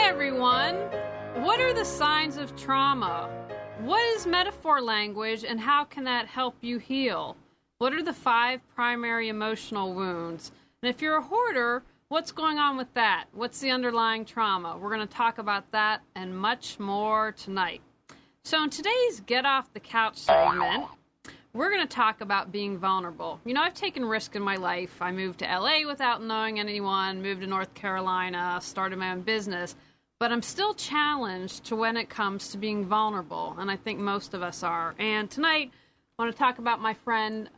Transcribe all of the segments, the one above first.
Everyone, what are the signs of trauma? What is metaphor language and how can that help you heal? What are the 5 primary emotional wounds? And if you're a hoarder, what's going on with that? What's the underlying trauma? We're going to talk about that and much more tonight. So in today's Get Off the Couch segment, we're going to talk about being vulnerable. You know, I've taken risk in my life. I moved to LA without knowing anyone, moved to North Carolina, started my own business. But I'm still challenged to when it comes to being vulnerable, and I think most of us are. And tonight, I want to talk about my friend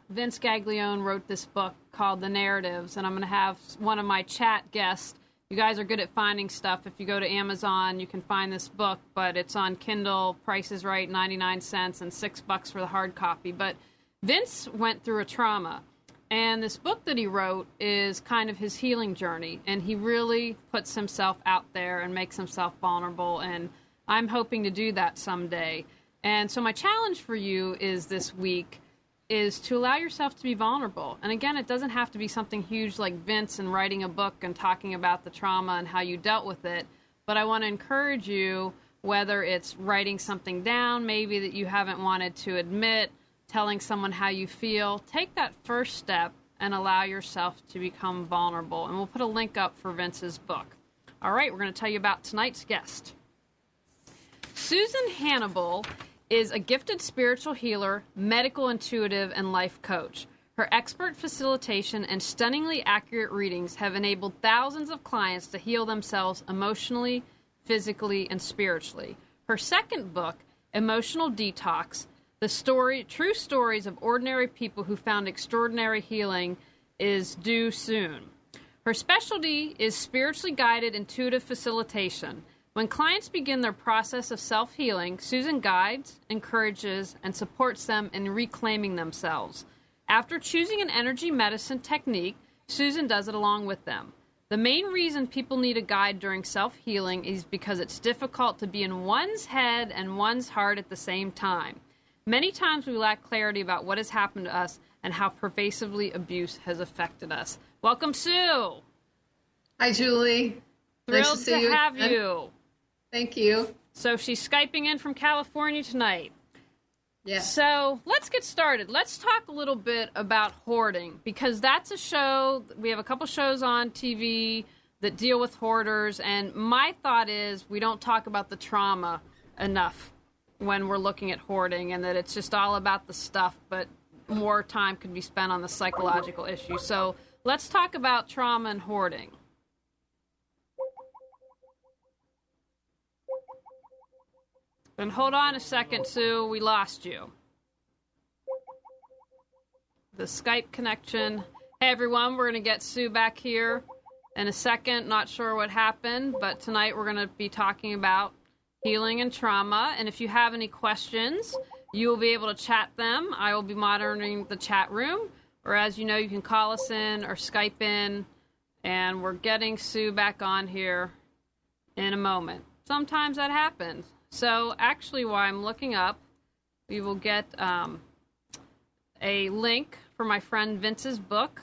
Vince Gaglione wrote this book called The Narratives, and I'm going to have one of my chat guests. You guys are good at finding stuff. If you go to Amazon, you can find this book, but it's on Kindle. Price is right, 99 cents, and $6 for the hard copy. But Vince went through a trauma. And this book that he wrote is kind of his healing journey, and he really puts himself out there and makes himself vulnerable, and I'm hoping to do that someday. And so my challenge for you is this week is to allow yourself to be vulnerable. And again, it doesn't have to be something huge like Vince and writing a book and talking about the trauma and how you dealt with it, but I want to encourage you, whether it's writing something down maybe that you haven't wanted to admit, telling someone how you feel, take that first step and allow yourself to become vulnerable. And we'll put a link up for Vince's book. All right, we're going to tell you about tonight's guest. Susan Hannibal is a gifted spiritual healer, medical intuitive, and life coach. Her expert facilitation and stunningly accurate readings have enabled thousands of clients to heal themselves emotionally, physically, and spiritually. Her second book, Emotional Detox, True Stories of Ordinary People Who Found Extraordinary Healing, is due soon. Her specialty is spiritually guided intuitive facilitation. When clients begin their process of self-healing, Susan guides, encourages, and supports them in reclaiming themselves. After choosing an energy medicine technique, Susan does it along with them. The main reason people need a guide during self-healing is because it's difficult to be in one's head and one's heart at the same time. Many times we lack clarity about what has happened to us and how pervasively abuse has affected us. Welcome, Sue. Hi, Julie. Thrilled nice to have you. Thank you. So she's Skyping in from California tonight. Yes. So let's get started. Let's talk a little bit about hoarding, because that's a show. We have a couple shows on TV that deal with hoarders, and my thought is we don't talk about the trauma enough when we're looking at hoarding, and that it's just all about the stuff, but more time could be spent on the psychological issue. So let's talk about trauma and hoarding. And hold on a second, Sue. We lost you. The Skype connection. Hey, everyone. We're going to get Sue back here in a second. Not sure what happened, but tonight we're going to be talking about healing and trauma. And if you have any questions, you will be able to chat them. I will be monitoring the chat room. Or as you know, you can call us in or Skype in. And we're getting Sue back on here in a moment. Sometimes that happens. So actually, while I'm looking up, we will get a link for my friend Vince's book,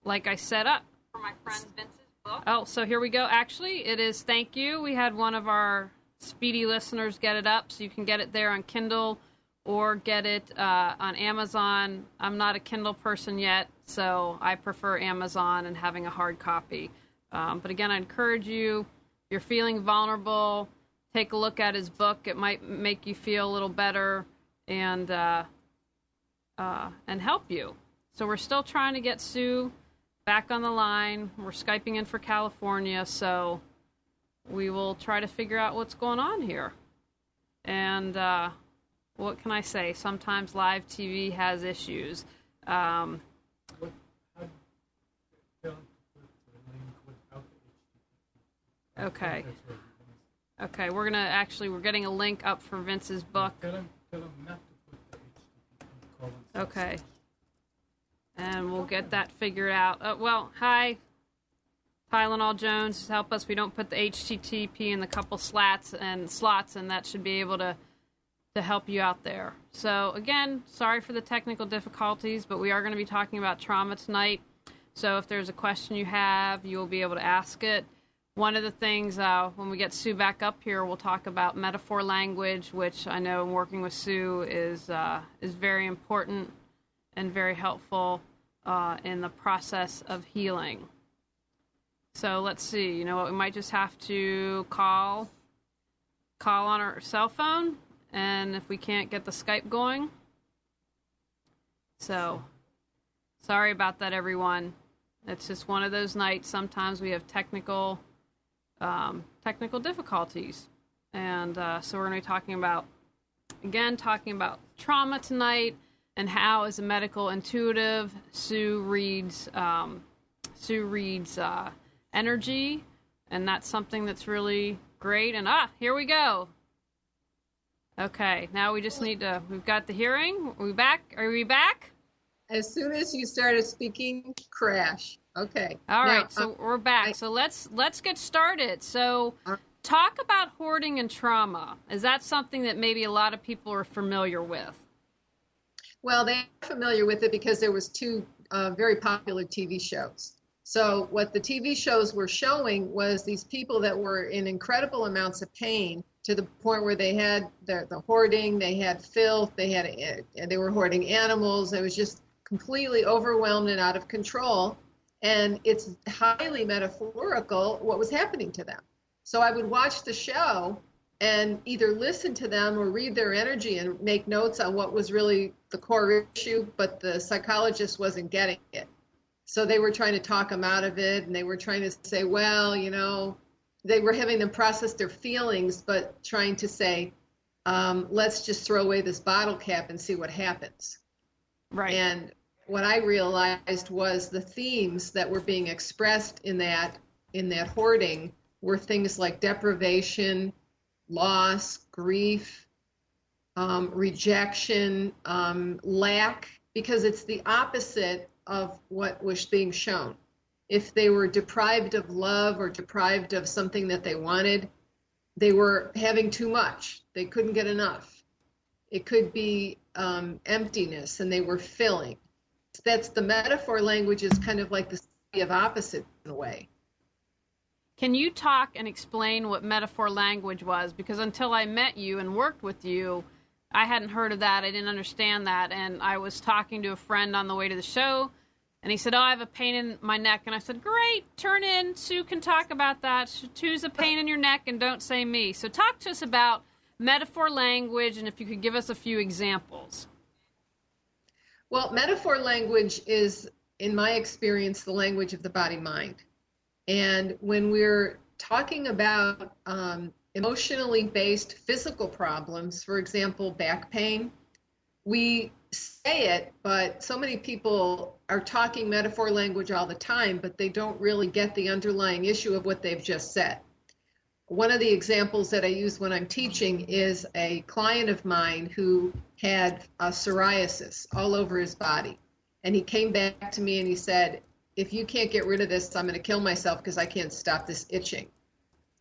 like I set up. For my friend Vince's book. Oh, so here we go. Actually, it is, thank you. We had one of our speedy listeners get it up, so you can get it there on Kindle or get it on Amazon. I'm not a Kindle person yet, so I prefer Amazon and having a hard copy. But again, I encourage you, if you're feeling vulnerable, take a look at his book. It might make you feel a little better and help you. So we're still trying to get Sue back on the line. We're Skyping in for California, so we will try to figure out what's going on here. And what can I say? Sometimes live TV has issues. Okay. Okay, we're getting a link up for Vince's book. Okay. And we'll get that figured out. Hi. Tylenol Jones, help us. We don't put the HTTP in the couple slots, and that should be able to help you out there. So, again, sorry for the technical difficulties, but we are going to be talking about trauma tonight. So if there's a question you have, you'll be able to ask it. one of the things when we get Sue back up here, we'll talk about metaphor language, which I know in working with Sue is very important and very helpful in the process of healing. So let's see. You know what? We might just have to call on our cell phone, and if we can't get the Skype going. So sorry about that, everyone. It's just one of those nights. Sometimes we have technical difficulties. And so we're going to be talking about trauma tonight and how, as a medical intuitive, Sue reads energy, and that's something that's really great. And here we go. Okay, now we just we've got the hearing. Are we back? As soon as you started speaking, crash. Okay. All right, so we're back. So let's get started. So talk about hoarding and trauma. Is that something that maybe a lot of people are familiar with? Well, they're familiar with it because there was two very popular TV shows. So what the TV shows were showing was these people that were in incredible amounts of pain to the point where they had the hoarding, they had filth, they were hoarding animals. It was just completely overwhelmed and out of control. And it's highly metaphorical what was happening to them. So I would watch the show and either listen to them or read their energy and make notes on what was really the core issue, but the psychologist wasn't getting it. So they were trying to talk them out of it, and they were trying to say, well, they were having them process their feelings, but trying to say, let's just throw away this bottle cap and see what happens. Right. And what I realized was the themes that were being expressed in that hoarding were things like deprivation, loss, grief, rejection, lack, because it's the opposite of what was being shown. If they were deprived of love or deprived of something that they wanted, they were having too much. They couldn't get enough. It could be emptiness, and they were filling. That's the metaphor language is kind of like the study of opposite in a way. Can you talk and explain what metaphor language was? Because until I met you and worked with you, I hadn't heard of that. I didn't understand that. And I was talking to a friend on the way to the show, and he said, I have a pain in my neck. And I said, great, turn in. Sue can talk about that. Choose a pain in your neck and don't say me. So talk to us about metaphor language, and if you could give us a few examples. Well, metaphor language is, in my experience, the language of the body-mind. And when we're talking about emotionally based physical problems, for example, back pain, we say it, but so many people are talking metaphor language all the time, but they don't really get the underlying issue of what they've just said. One of the examples that I use when I'm teaching is a client of mine who had psoriasis all over his body. And he came back to me and he said, if you can't get rid of this, I'm going to kill myself because I can't stop this itching.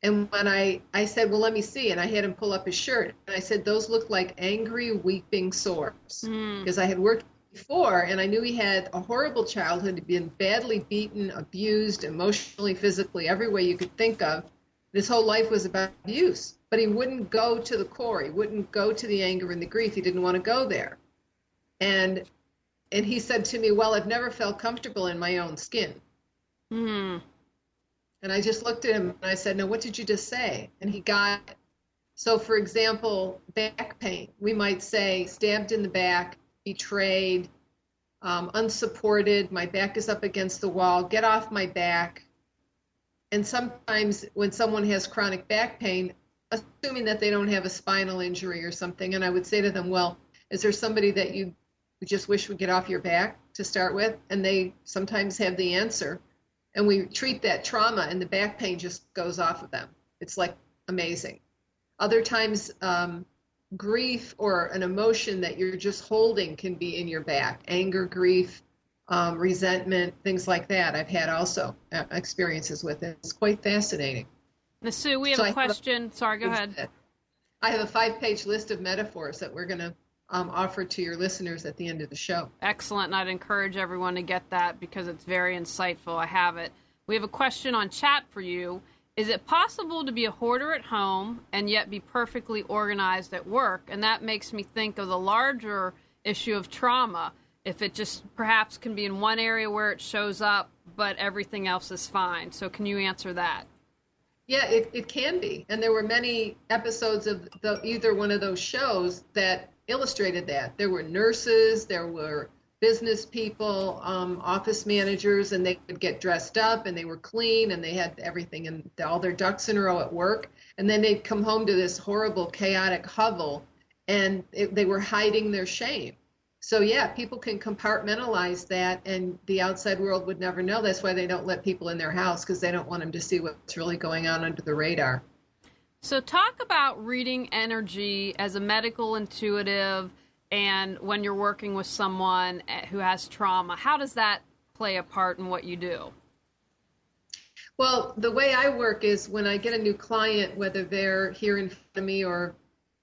And when I said, well, let me see. And I had him pull up his shirt. And I said, those look like angry, weeping sores. Because I had worked before, and I knew he had a horrible childhood. He'd been badly beaten, abused, emotionally, physically, every way you could think of. His whole life was about abuse. But he wouldn't go to the core. He wouldn't go to the anger and the grief. He didn't want to go there. And he said to me, well, I've never felt comfortable in my own skin. And I just looked at him and I said, no, what did you just say? And he got it. So, for example, back pain. We might say stabbed in the back, betrayed, unsupported, my back is up against the wall, get off my back. And sometimes when someone has chronic back pain, assuming that they don't have a spinal injury or something, and I would say to them, well, is there somebody that you just wish would get off your back to start with? And they sometimes have the answer. And we treat that trauma and the back pain just goes off of them. It's like amazing. Other times, grief or an emotion that you're just holding can be in your back. Anger, grief, resentment, things like that. I've had also experiences with it. It's quite fascinating. Now, Sue, we have a question. Sorry, go ahead. I have a 5-page list of metaphors that we're going to offer to your listeners at the end of the show. Excellent, and I'd encourage everyone to get that because it's very insightful. I have it. We have a question on chat for you. is it possible to be a hoarder at home and yet be perfectly organized at work? And that makes me think of the larger issue of trauma. If it just perhaps can be in one area where it shows up, but everything else is fine. So can you answer that? Yeah, it can be. And there were many episodes of either one of those shows that illustrated that. There were nurses, there were business people, office managers, and they would get dressed up and they were clean and they had everything and all their ducks in a row at work. And then they'd come home to this horrible, chaotic hovel, and they were hiding their shame. So yeah, people can compartmentalize that, and the outside world would never know. That's why they don't let people in their house, because they don't want them to see what's really going on under the radar. So talk about reading energy as a medical intuitive, and when you're working with someone who has trauma. How does that play a part in what you do? Well, the way I work is when I get a new client, whether they're here in front of me or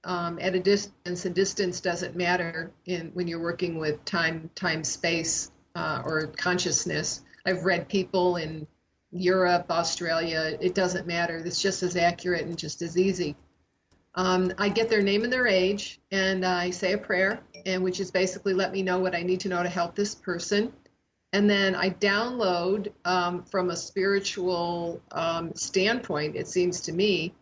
at a distance, and distance doesn't matter when you're working with time, space, or consciousness. I've read people in Europe, Australia. It doesn't matter. It's just as accurate and just as easy. I get their name and their age, and I say a prayer, and which is basically let me know what I need to know to help this person. And then I download from a spiritual standpoint, it seems to me,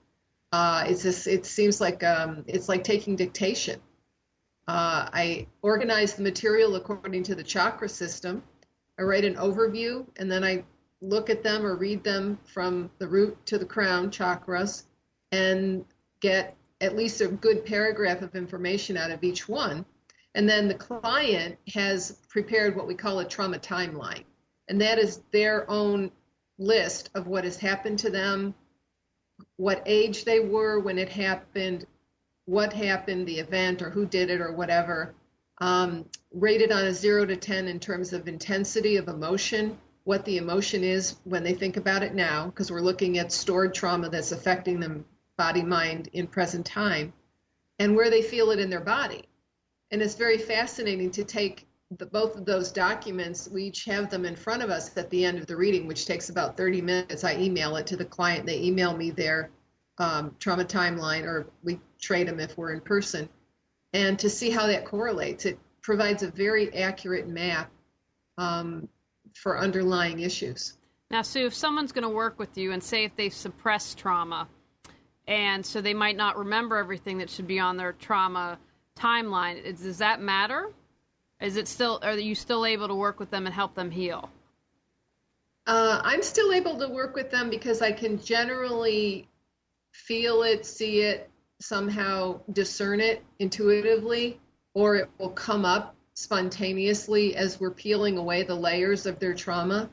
it seems like it's like taking dictation. I organize the material according to the chakra system. I write an overview, and then I look at them or read them from the root to the crown chakras and get at least a good paragraph of information out of each one. And then the client has prepared what we call a trauma timeline. And that is their own list of what has happened to them, what age they were when it happened, what happened, the event, or who did it, or whatever, rated on a 0 to 10 in terms of intensity of emotion, what the emotion is when they think about it now, because we're looking at stored trauma that's affecting them, body, mind, in present time, and where they feel it in their body. And it's very fascinating to take both of those documents. We each have them in front of us at the end of the reading, which takes about 30 minutes. I email it to the client. They email me their trauma timeline, or we trade them if we're in person. And to see how that correlates, it provides a very accurate map for underlying issues. Now, Sue, if someone's going to work with you and say if they've suppressed trauma, and so they might not remember everything that should be on their trauma timeline, does that matter? Are you still able to work with them and help them heal? I'm still able to work with them because I can generally feel it, see it, somehow discern it intuitively, or it will come up spontaneously as we're peeling away the layers of their trauma.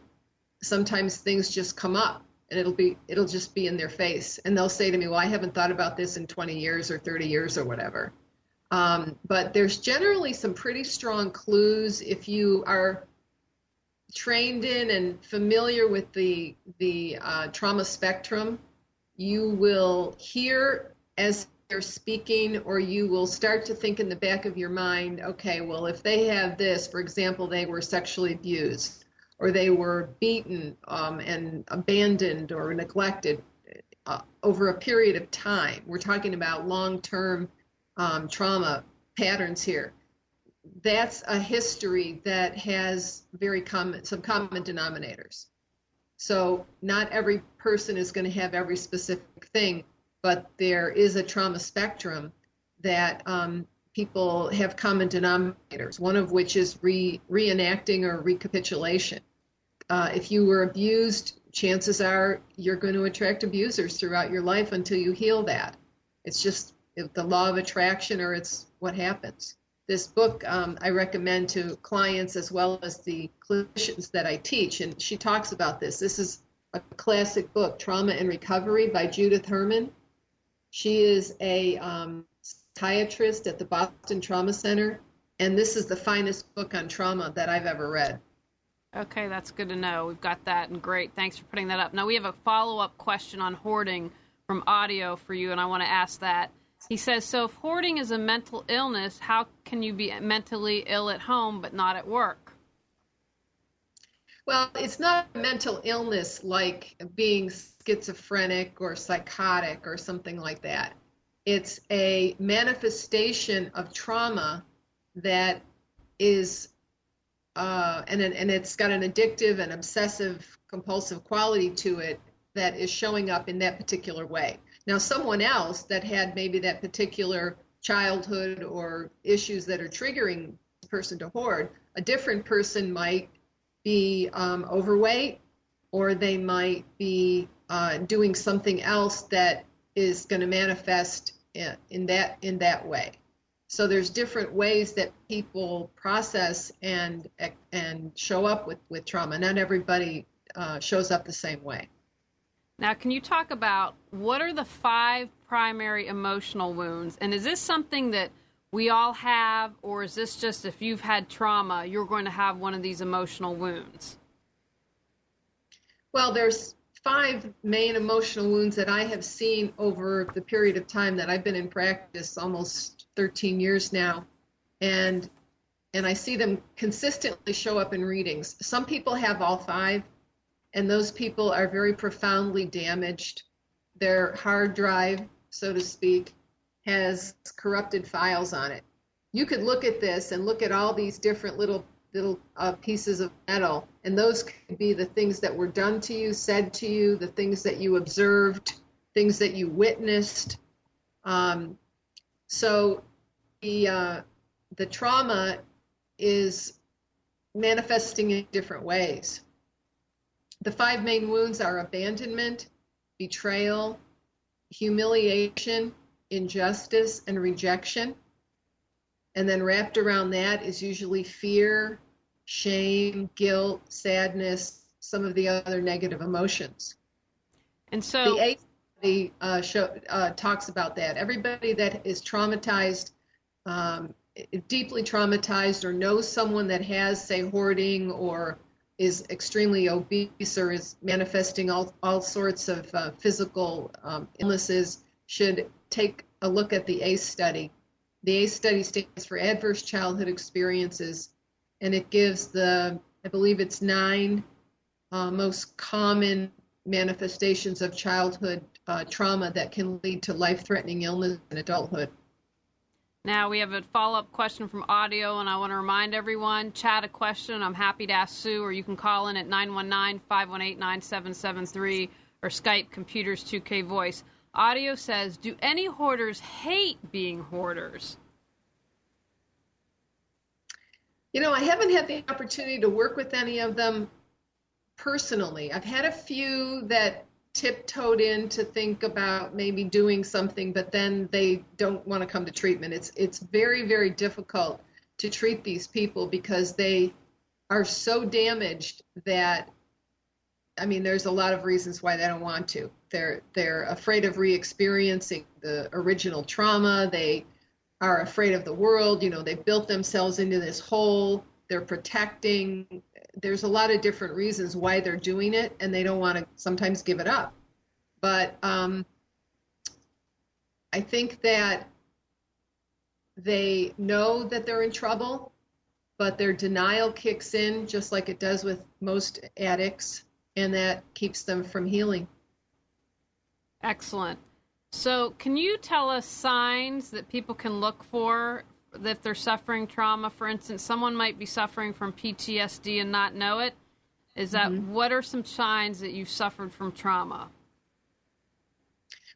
Sometimes things just come up and it'll just be in their face. And they'll say to me, well, I haven't thought about this in 20 years or 30 years or whatever. But there's generally some pretty strong clues if you are trained in and familiar with the trauma spectrum. You will hear as they're speaking, or you will start to think in the back of your mind, okay, well, if they have this, for example, they were sexually abused, or they were beaten and abandoned or neglected over a period of time. We're talking about long-term trauma patterns here. That's a history that has some common denominators. So not every person is going to have every specific thing, but there is a trauma spectrum that people have common denominators, one of which is reenacting or recapitulation. If you were abused, chances are you're going to attract abusers throughout your life until you heal that. It's just the law of attraction, or it's what happens. This book I recommend to clients as well as the clinicians that I teach, and she talks about this. This is a classic book, Trauma and Recovery by Judith Herman. She is a psychiatrist at the Boston Trauma Center, and this is the finest book on trauma that I've ever read. Okay, that's good to know. We've got that, and great. Thanks for putting that up. Now, we have a follow-up question on hoarding from audio for you, and I want to ask that. He says, so if hoarding is a mental illness, how can you be mentally ill at home but not at work? Well, it's not a mental illness like being schizophrenic or psychotic or something like that. It's a manifestation of trauma that is, and it's got an addictive and obsessive compulsive quality to it that is showing up in that particular way. Now, someone else that had maybe that particular childhood or issues that are triggering the person to hoard, a different person might be overweight, or they might be doing something else that is going to manifest in that way. So there's different ways that people process and show up with trauma. Not everybody shows up the same way. Now, can you talk about what are the 5 primary emotional wounds? And is this something that we all have, or is this just if you've had trauma, you're going to have one of these emotional wounds? Well, there's 5 main emotional wounds that I have seen over the period of time that I've been in practice, almost 13 years now. And I see them consistently show up in readings. Some people have all 5, and those people are very profoundly damaged. Their hard drive, so to speak, has corrupted files on it. You could look at this and look at all these different little pieces of metal, and those could be the things that were done to you, said to you, the things that you observed, things that you witnessed. So the trauma is manifesting in different ways. The 5 main wounds are abandonment, betrayal, humiliation, injustice, and rejection. And then wrapped around that is usually fear, shame, guilt, sadness, some of the other negative emotions. And so the A study talks about that. Everybody that is traumatized, deeply traumatized, or knows someone that has, say, hoarding, or is extremely obese, or is manifesting all sorts of physical illnesses, should take a look at the ACE study. The ACE study stands for Adverse Childhood Experiences, and it gives I believe it's 9 most common manifestations of childhood trauma that can lead to life-threatening illness in adulthood. Now we have a follow-up question from audio, and I want to remind everyone, chat a question. I'm happy to ask Sue, or you can call in at 919-518-9773 or Skype Computers 2K Voice. Audio says, do any hoarders hate being hoarders? You know, I haven't had the opportunity to work with any of them personally. I've had a few that tiptoed in to think about maybe doing something, but then they don't want to come to treatment. It's very, very difficult to treat these people because they are so damaged that, I mean, there's a lot of reasons why they don't want to. They're afraid of re-experiencing the original trauma. They are afraid of the world. You know, they built themselves into this hole. They're protecting. There's a lot of different reasons why they're doing it, and they don't want to sometimes give it up. But I think that they know that they're in trouble, but their denial kicks in just like it does with most addicts, and that keeps them from healing. Excellent. So can you tell us signs that people can look for if they're suffering trauma? For instance, someone might be suffering from PTSD and not know it. Is that, what are some signs that you've suffered from trauma?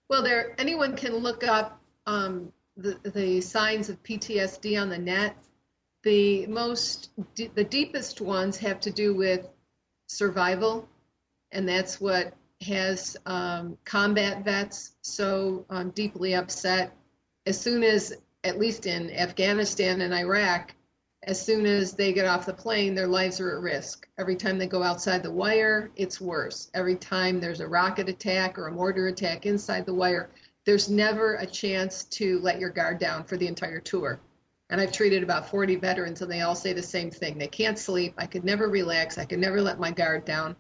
Well, anyone can look up the signs of PTSD on the net. The deepest ones have to do with survival, and that's what has combat vets so deeply upset. As soon as, at least in Afghanistan and Iraq, as soon as they get off the plane, their lives are at risk. Every time they go outside the wire, it's worse. Every time there's a rocket attack or a mortar attack inside the wire, there's never a chance to let your guard down for the entire tour. And I've treated about 40 veterans, and they all say the same thing. They can't sleep. I could never relax. I could never let my guard down.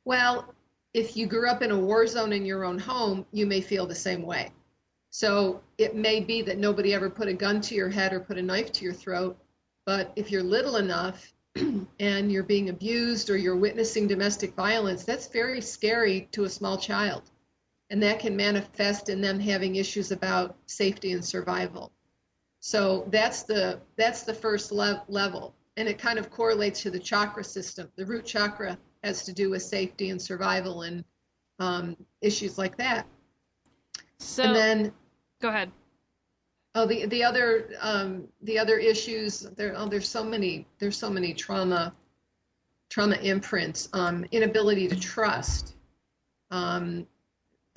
Well, if you grew up in a war zone in your own home, you may feel the same way. So it may be that nobody ever put a gun to your head or put a knife to your throat, but if you're little enough and you're being abused or you're witnessing domestic violence, that's very scary to a small child. And that can manifest in them having issues about safety and survival. So that's the first level. And it kind of correlates to the chakra system. The root chakra has to do with safety and survival and issues like that. So, and then, go ahead. Oh, the other issues. There's so many trauma imprints. Inability to trust.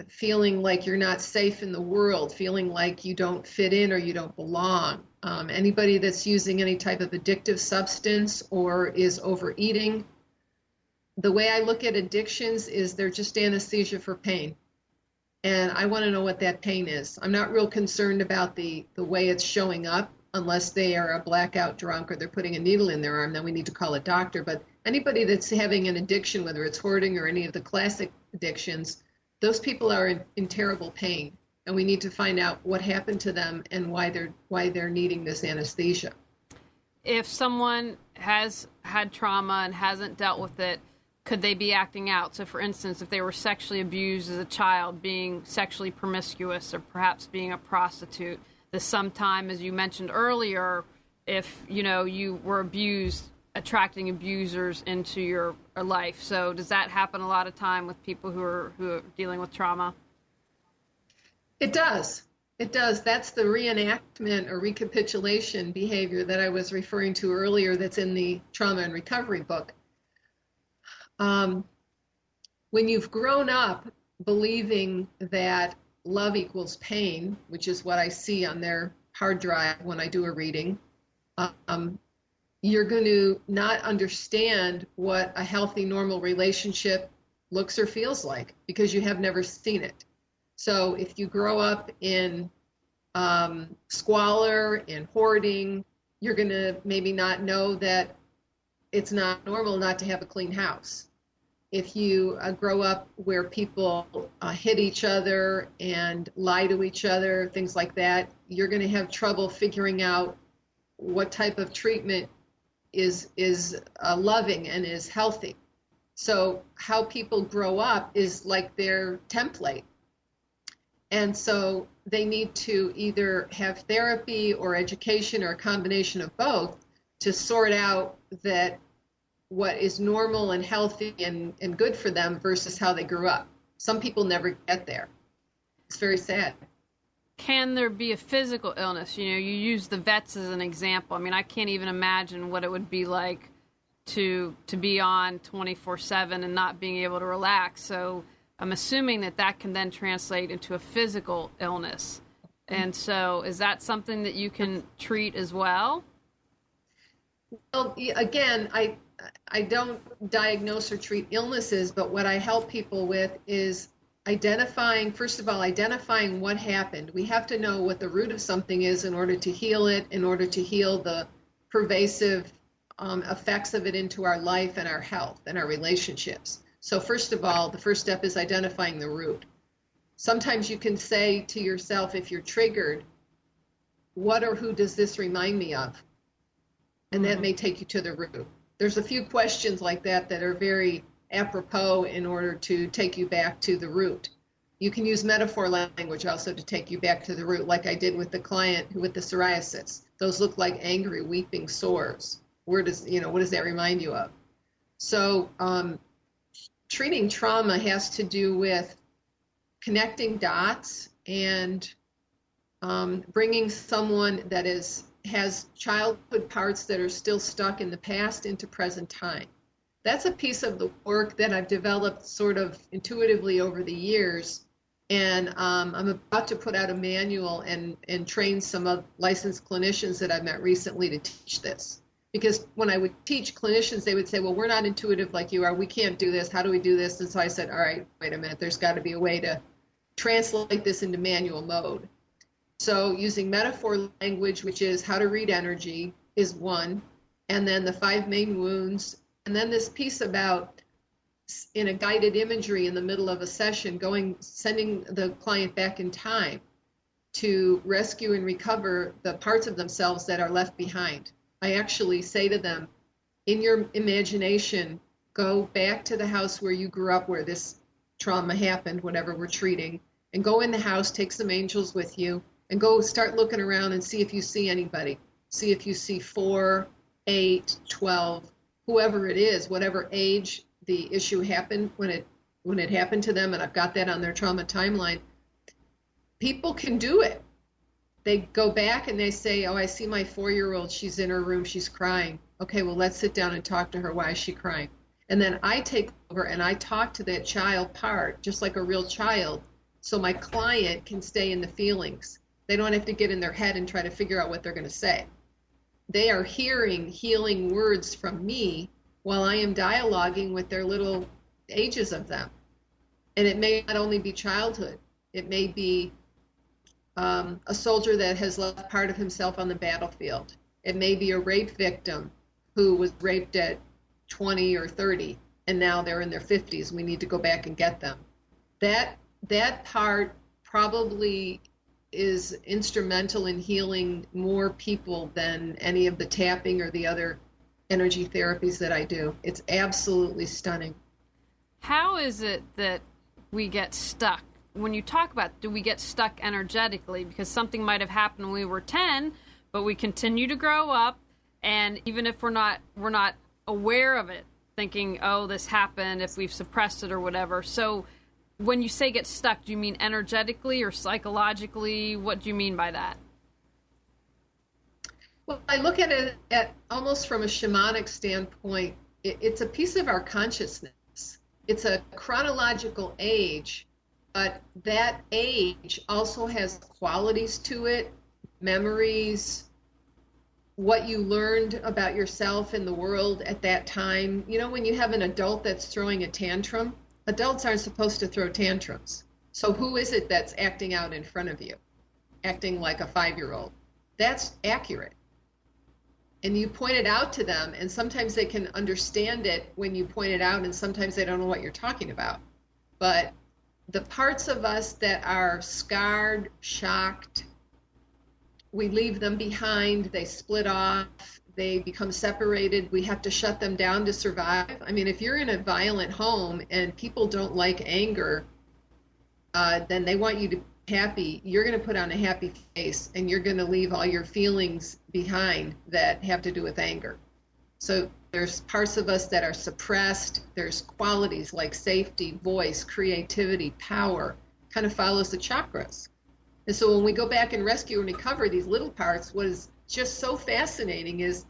Feeling like you're not safe in the world. Feeling like you don't fit in or you don't belong. Anybody that's using any type of addictive substance or is overeating. The way I look at addictions is they're just anesthesia for pain. And I want to know what that pain is. I'm not real concerned about the way it's showing up, unless they are a blackout drunk or they're putting a needle in their arm, then we need to call a doctor. But anybody that's having an addiction, whether it's hoarding or any of the classic addictions, those people are in terrible pain. And we need to find out what happened to them and why they're needing this anesthesia. If someone has had trauma and hasn't dealt with it, could they be acting out? So, for instance, if they were sexually abused as a child, being sexually promiscuous or perhaps being a prostitute, that sometime, as you mentioned earlier, if, you were abused, attracting abusers into your life. So does that happen a lot of time with people who are dealing with trauma? It does. It does. That's the reenactment or recapitulation behavior that I was referring to earlier that's in the trauma and recovery book. When you've grown up believing that love equals pain, which is what I see on their hard drive when I do a reading, you're going to not understand what a healthy, normal relationship looks or feels like because you have never seen it. So if you grow up in squalor and hoarding, you're going to maybe not know that it's not normal not to have a clean house. If you grow up where people hit each other and lie to each other, things like that, you're going to have trouble figuring out what type of treatment is loving and is healthy. So how people grow up is like their template. And so they need to either have therapy or education or a combination of both to sort out that what is normal and healthy and good for them versus how they grew up. Some people never get there. It's very sad. Can there be a physical illness? You use the vets as an example. I mean, I can't even imagine what it would be like to be on 24/7 and not being able to relax. So I'm assuming that can then translate into a physical illness. And so is that something that you can treat as well? Well, again, I don't diagnose or treat illnesses, but what I help people with is identifying what happened. We have to know what the root of something is in order to heal it, in order to heal the pervasive effects of it into our life and our health and our relationships. So first of all, the first step is identifying the root. Sometimes you can say to yourself, if you're triggered, what or who does this remind me of? And that may take you to the root. There's a few questions like that are very apropos in order to take you back to the root. You can use metaphor language also to take you back to the root, like I did with the client with the psoriasis. Those look like angry, weeping sores. What does that remind you of? So treating trauma has to do with connecting dots and bringing someone that has childhood parts that are still stuck in the past into present time. That's a piece of the work that I've developed sort of intuitively over the years. And I'm about to put out a manual and train some licensed clinicians that I've met recently to teach this. Because when I would teach clinicians, they would say, well, we're not intuitive like you are. We can't do this. How do we do this? And so I said, all right, wait a minute. There's got to be a way to translate this into manual mode. So using metaphor language, which is how to read energy, is one. And then the 5 main wounds. And then this piece about, in a guided imagery in the middle of a session, sending the client back in time to rescue and recover the parts of themselves that are left behind. I actually say to them, in your imagination, go back to the house where you grew up, where this trauma happened, whatever we're treating, and go in the house, take some angels with you, and go start looking around and see if you see anybody. See if you see 4, 8, 12, whoever it is, whatever age the issue happened when it happened to them, and I've got that on their trauma timeline. People can do it. They go back and they say, oh, I see my 4-year-old, she's in her room, she's crying. Okay, well, let's sit down and talk to her. Why is she crying? And then I take over and I talk to that child part, just like a real child, so my client can stay in the feelings. They don't have to get in their head and try to figure out what they're going to say. They are hearing healing words from me while I am dialoguing with their little ages of them. And it may not only be childhood. It may be a soldier that has left part of himself on the battlefield. It may be a rape victim who was raped at 20 or 30, and now they're in their 50s. We need to go back and get them. That part probably is instrumental in healing more people than any of the tapping or the other energy therapies that I do. It's absolutely stunning. How is it that we get stuck? When you talk about, do we get stuck energetically? Because something might have happened when we were 10, but we continue to grow up, and even if we're not aware of it, thinking, oh, this happened, if we've suppressed it or whatever. So when you say get stuck, do you mean energetically or psychologically? What do you mean by that? Well, I look at it at almost from a shamanic standpoint. It's a piece of our consciousness. It's a chronological age, but that age also has qualities to it, memories, what you learned about yourself and the world at that time. You know, when you have an adult that's throwing a tantrum, adults aren't supposed to throw tantrums. So who is it that's acting out in front of you, acting like a 5-year-old? That's accurate. And you point it out to them, and sometimes they can understand it when you point it out, and sometimes they don't know what you're talking about. But the parts of us that are scarred, shocked, we leave them behind, they split off, they become separated, we have to shut them down to survive. I mean, if you're in a violent home and people don't like anger, then they want you to be happy. You're going to put on a happy face, and you're going to leave all your feelings behind that have to do with anger. So there's parts of us that are suppressed. There's qualities like safety, voice, creativity, power, kind of follows the chakras. And so when we go back and rescue and recover these little parts, what is just so fascinating is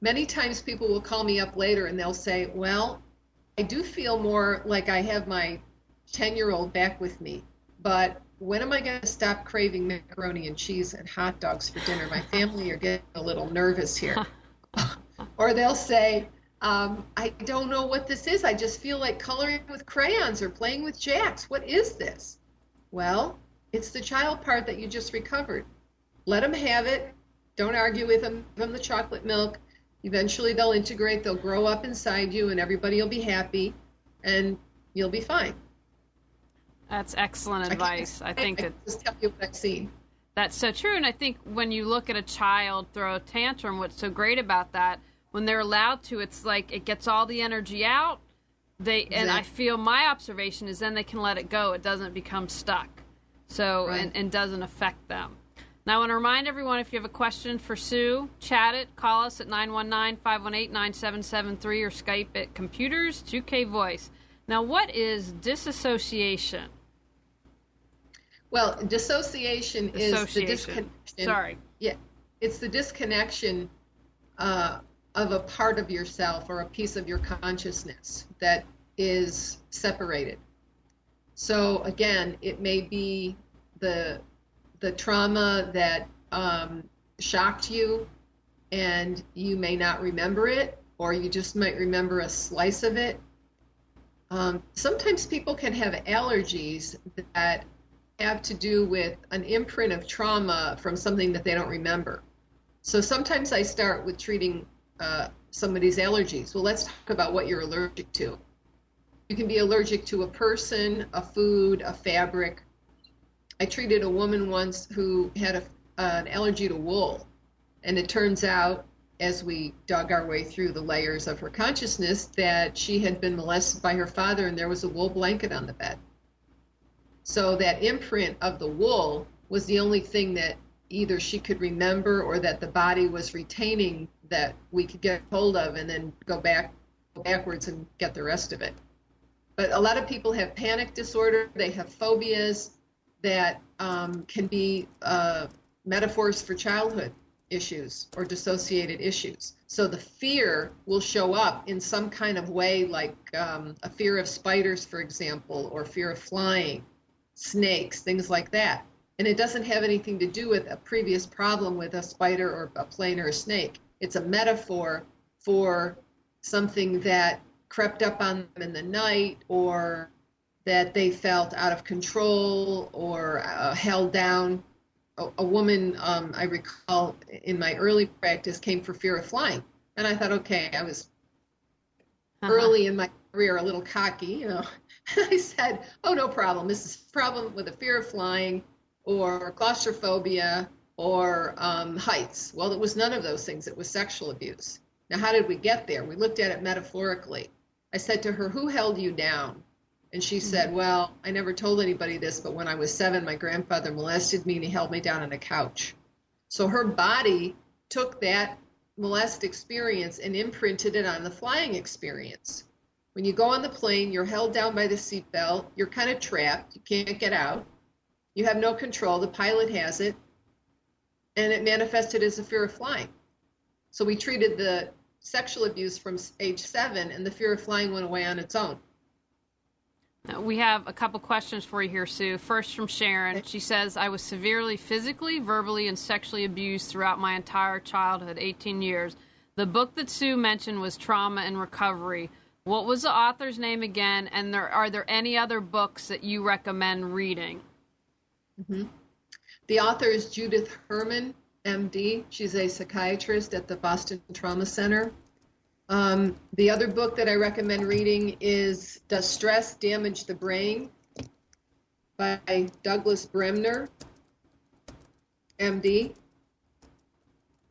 many times people will call me up later and they'll say, well, I do feel more like I have my 10-year-old back with me, but when am I going to stop craving macaroni and cheese and hot dogs for dinner? My family are getting a little nervous here. Or they'll say, I don't know what this is. I just feel like coloring with crayons or playing with jacks. What is this? Well, it's the child part that you just recovered. Let them have it. Don't argue with them. Give them the chocolate milk. Eventually they'll integrate. They'll grow up inside you, and everybody will be happy, and you'll be fine. That's excellent advice. I think I just tell you what I've seen. That's so true. And I think when you look at a child throw a tantrum, what's so great about that, when they're allowed to, it's like it gets all the energy out. Exactly. And I feel my observation is then they can let it go. It doesn't become stuck. So, right. and doesn't affect them. Now, I want to remind everyone, if you have a question for Sue, chat it. Call us at 919-518-9773 or Skype at Computers 2K Voice. Now, what is disassociation? Well, dissociation is the disconnection. Sorry. Yeah, it's the disconnection of a part of yourself or a piece of your consciousness that is separated. So again, it may be the trauma that shocked you, and you may not remember it, or you just might remember a slice of it. Sometimes people can have allergies that have to do with an imprint of trauma from something that they don't remember. So sometimes I start with treating somebody's allergies. Well, let's talk about what you're allergic to. You can be allergic to a person, a food, a fabric. I treated a woman once who had an allergy to wool, and it turns out as we dug our way through the layers of her consciousness, that she had been molested by her father and there was a wool blanket on the bed. So that imprint of the wool was the only thing that either she could remember or that the body was retaining that we could get hold of and then go backwards and get the rest of it. But a lot of people have panic disorder. They have phobias that can be metaphors for childhood issues or dissociated issues. So the fear will show up in some kind of way, like a fear of spiders, for example, or fear of flying, snakes, things like that. And it doesn't have anything to do with a previous problem with a spider or a plane or a snake. It's a metaphor for something that crept up on them in the night, or that they felt out of control or held down. A woman, I recall in my early practice, came for fear of flying. And I thought, okay, I was early in my career, a little cocky, you know. And I said, oh, no problem. This is a problem with a fear of flying or claustrophobia or heights. Well, it was none of those things. It was sexual abuse. Now, how did we get there? We looked at it metaphorically. I said to her, who held you down? And she said, well, I never told anybody this, but when I was 7, my grandfather molested me and he held me down on a couch. So her body took that molest experience and imprinted it on the flying experience. When you go on the plane, you're held down by the seatbelt. You're kind of trapped. You can't get out. You have no control. The pilot has it. And it manifested as a fear of flying. So we treated the sexual abuse from age 7, and the fear of flying went away on its own. We have a couple questions for you here, Sue. First from Sharon. She says, I was severely physically, verbally, and sexually abused throughout my entire childhood, 18 years. The book that Sue mentioned was Trauma and Recovery. What was the author's name again? And are there any other books that you recommend reading? Mm-hmm. The author is Judith Herman, MD. She's a psychiatrist at the Boston Trauma Center. The other book that I recommend reading is Does Stress Damage the Brain by Douglas Bremner, MD.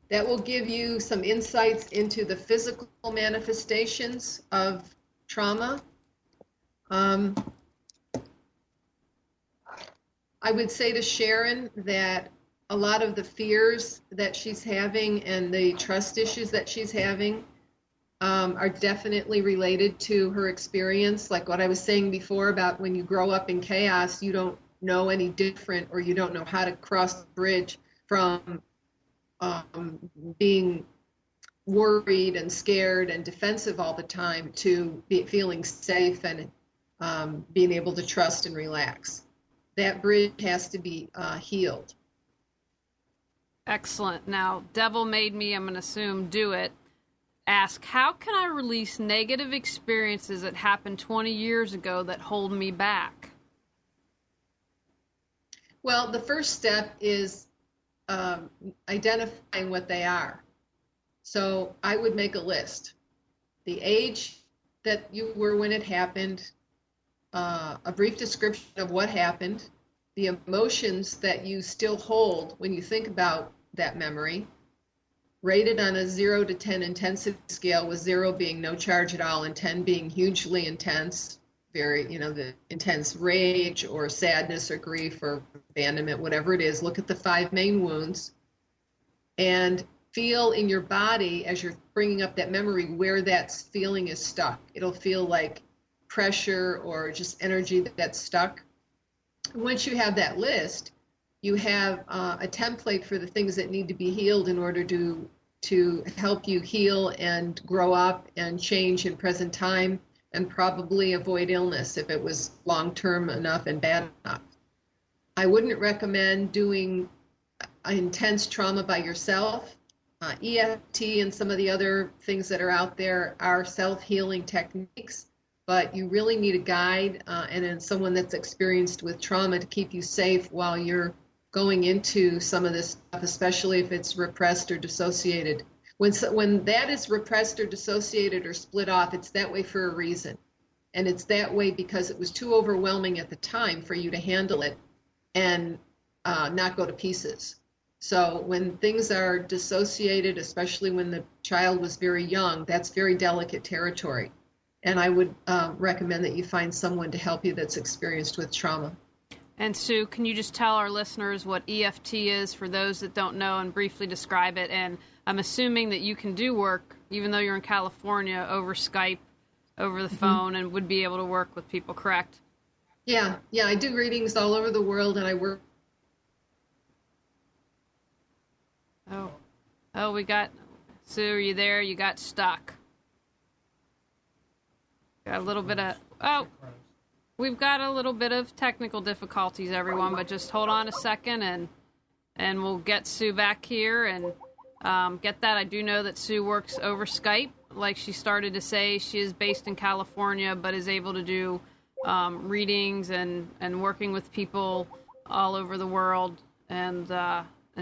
That will give you some insights into the physical manifestations of trauma. I would say to Sharon that a lot of the fears that she's having and the trust issues that she's having are definitely related to her experience. Like what I was saying before about when you grow up in chaos, you don't know any different, or you don't know how to cross the bridge from being worried and scared and defensive all the time to feeling safe and being able to trust and relax. That bridge has to be healed. Excellent. Now, Devil Made Me, I'm going to assume, do it. Ask, how can I release negative experiences that happened 20 years ago that hold me back? Well, the first step is identifying what they are. So I would make a list. The age that you were when it happened, a brief description of what happened, the emotions that you still hold when you think about that memory, rated on a 0 to 10 intensity scale, with 0 being no charge at all and 10 being hugely intense, very, the intense rage or sadness or grief or abandonment, whatever it is. Look at the 5 main wounds and feel in your body as you're bringing up that memory where that feeling is stuck. It'll feel like pressure or just energy that's stuck. Once you have that list, you have a template for the things that need to be healed in order to help you heal and grow up and change in present time, and probably avoid illness if it was long-term enough and bad enough. I wouldn't recommend doing intense trauma by yourself. EFT and some of the other things that are out there are self-healing techniques, but you really need a guide and then someone that's experienced with trauma to keep you safe while you're going into some of this stuff, especially if it's repressed or dissociated. When that is repressed or dissociated or split off, it's that way for a reason. And it's that way because it was too overwhelming at the time for you to handle it and not go to pieces. So when things are dissociated, especially when the child was very young, that's very delicate territory. And I would recommend that you find someone to help you that's experienced with trauma. And Sue, can you just tell our listeners what EFT is for those that don't know and briefly describe it? And I'm assuming that you can do work, even though you're in California, over Skype, over the phone, and would be able to work with people, correct? Yeah, I do readings all over the world, and I work. Oh, we got, Sue, are you there? You got stuck. Got a little bit of, we've got a little bit of technical difficulties, everyone, but just hold on a second and we'll get Sue back here and get that. I do know that Sue works over Skype. Like she started to say, she is based in California, but is able to do readings and working with people all over the world, and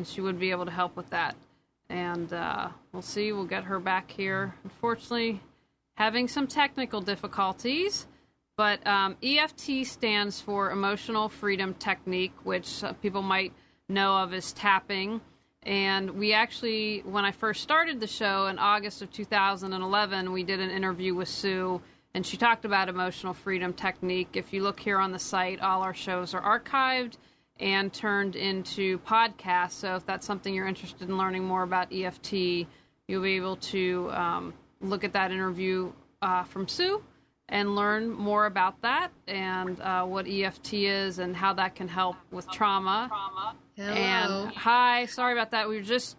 she would be able to help with that. And we'll see. We'll get her back here. Unfortunately, having some technical difficulties. But EFT stands for Emotional Freedom Technique, which people might know of as tapping. And we actually, when I first started the show in August of 2011, we did an interview with Sue, and she talked about Emotional Freedom Technique. If you look here on the site, all our shows are archived and turned into podcasts. So if that's something you're interested in learning more about EFT, you'll be able to look at that interview from Sue and learn more about that and what EFT is and how that can help with trauma. Hello. And hi, sorry about that.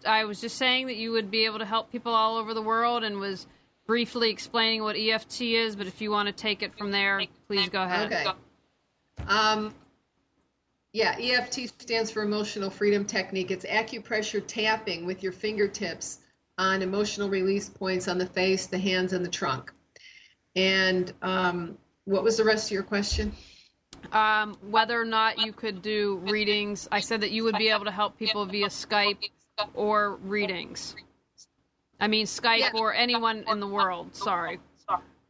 I was just saying that you would be able to help people all over the world and was briefly explaining what EFT is, but if you want to take it from there, please go ahead. Okay. EFT stands for Emotional Freedom Technique. It's acupressure tapping with your fingertips on emotional release points on the face, the hands, and the trunk. And what was the rest of your question? Whether or not you could do readings. I said that you would be able to help people via Skype or readings. I mean, Skype or anyone in the world. Sorry.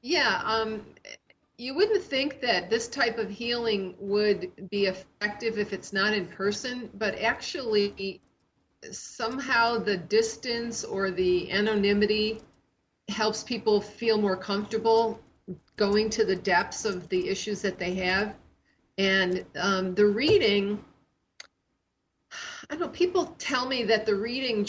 Yeah. You wouldn't think that this type of healing would be effective if it's not in person, but actually somehow the distance or the anonymity helps people feel more comfortable going to the depths of the issues that they have. And the reading, I don't know, people tell me that the reading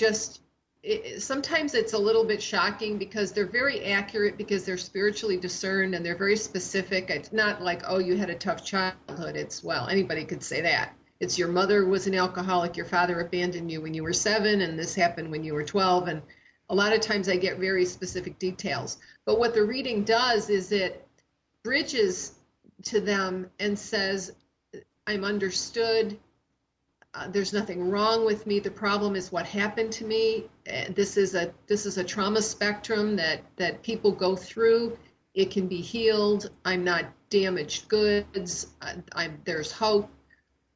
sometimes it's a little bit shocking because they're very accurate because they're spiritually discerned and they're very specific. It's not like, oh, you had a tough childhood. It's, well, anybody could say that. It's your mother was an alcoholic, your father abandoned you when you were 7, and this happened when you were 12. And a lot of times I get very specific details. But what the reading does is it bridges to them and says, I'm understood. There's nothing wrong with me. The problem is what happened to me. This is a trauma spectrum that people go through. It can be healed. I'm not damaged goods. There's hope.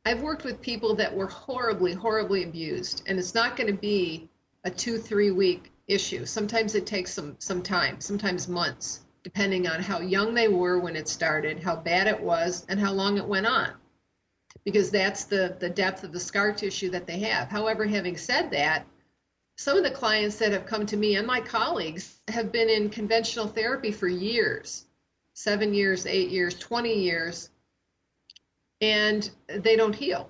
I've worked with people that were horribly, horribly abused, and it's not going to be a 2-3 week issue. Sometimes it takes some time, sometimes months, depending on how young they were when it started, how bad it was, and how long it went on, because that's the depth of the scar tissue that they have. However, having said that, some of the clients that have come to me and my colleagues have been in conventional therapy for years, 7 years, 8 years, 20 years, and they don't heal.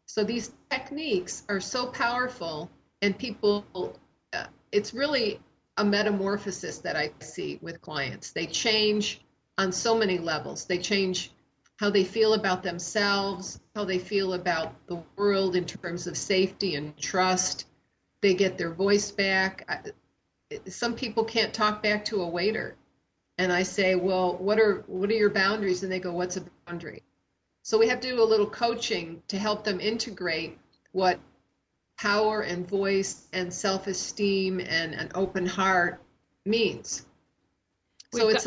So these techniques are so powerful, and people, it's really a metamorphosis that I see with clients. They change on so many levels. They change how they feel about themselves, how they feel about the world in terms of safety and trust. They get their voice back. Some people can't talk back to a waiter. And I say, well, what are your boundaries? And they go, what's a boundary? So we have to do a little coaching to help them integrate what power and voice and self-esteem and an open heart means. So it's